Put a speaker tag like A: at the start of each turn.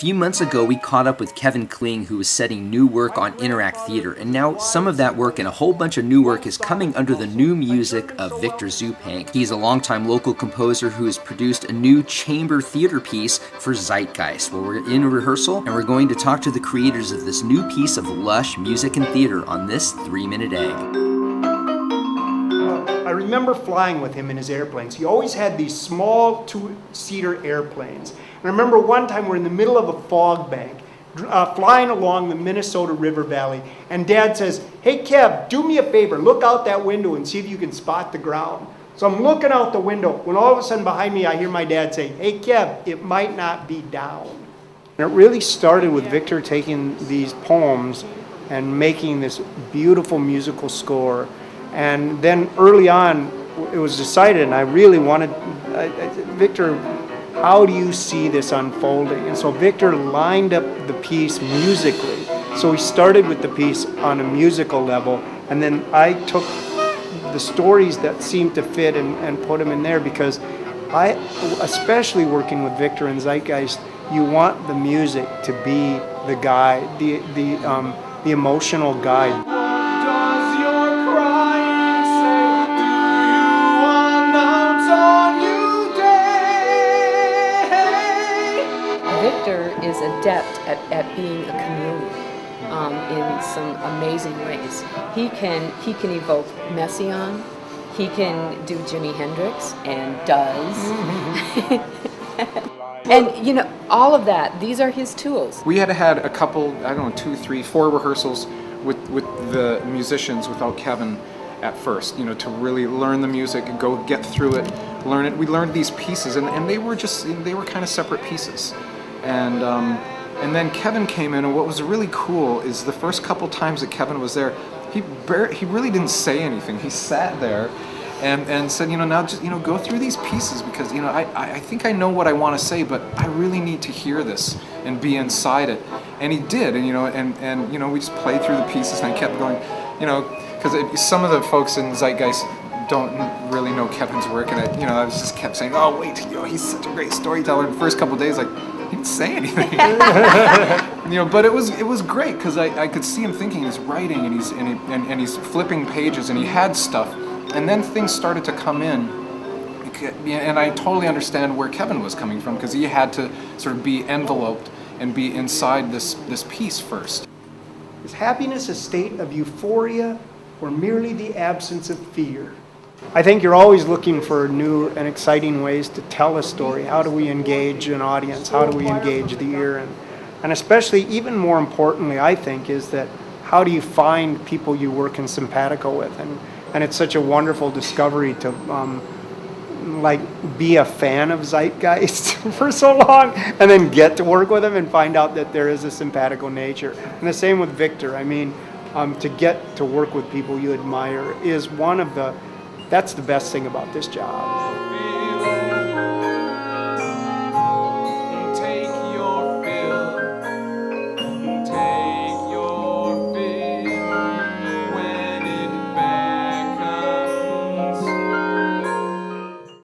A: few months ago, we caught up with Kevin Kling, who was setting new work on Interact Theater, and now some of that work and a whole bunch of new work is coming under the new music of Victor Zupanc. He's a longtime local composer who has produced a new chamber theater piece for Zeitgeist. Well, we're in rehearsal, and we're going to talk to the creators of this new piece of lush music and theater on this 3-Minute Egg.
B: I remember flying with him in his airplanes. He always had these small two-seater airplanes. And I remember one time we're in the middle of a fog bank, flying along the Minnesota River Valley, and Dad says, "Hey Kev, do me a favor, look out that window and see if you can spot the ground." So I'm looking out the window, when all of a sudden behind me I hear my dad say, "Hey Kev, it might not be down." And it really started with Victor taking these poems and making this beautiful musical score. And then early on, it was decided, and I really wanted, Victor, how do you see this unfolding? And so Victor lined up the piece musically. So we started with the piece on a musical level, and then I took the stories that seemed to fit and put them in there, because especially working with Victor and Zeitgeist, you want the music to be the guide, the emotional guide.
C: Victor is adept at being a chameleon in some amazing ways. He can evoke Messiaen, he can do Jimi Hendrix, and does. And you know, all of that, these are his tools.
D: We had a couple, I don't know, 2, 3, 4 rehearsals with the musicians without Kevin at first, you know, to really learn the music and go get through it, learn it. We learned these pieces, and they were kind of separate pieces. And then Kevin came in, and what was really cool is the first couple times that Kevin was there, he really didn't say anything. He sat there and said, you know, now just, you know, go through these pieces, because, you know, I think I know what I want to say, but I really need to hear this and be inside it. And he did, and you know, and you know, we just played through the pieces, and I kept going, you know, because some of the folks in Zeitgeist don't really know Kevin's work, and I just kept saying, oh wait, you know, he's such a great storyteller. The first couple of days, like, he didn't say anything. You know, but it was great, because I could see him thinking, he's writing, and he's flipping pages, and he had stuff, and then things started to come in, and I totally understand where Kevin was coming from, because he had to sort of be enveloped and be inside this piece first.
B: Is happiness a state of euphoria or merely the absence of fear? I think you're always looking for new and exciting ways to tell a story. How do we engage an audience? How do we engage the ear? And especially, even more importantly, I think, is that how do you find people you work in simpatico with? And it's such a wonderful discovery to be a fan of Zeitgeist for so long, and then get to work with him and find out that there is a simpatico nature. And the same with Victor. I mean, to get to work with people you admire is that's the best thing about this job.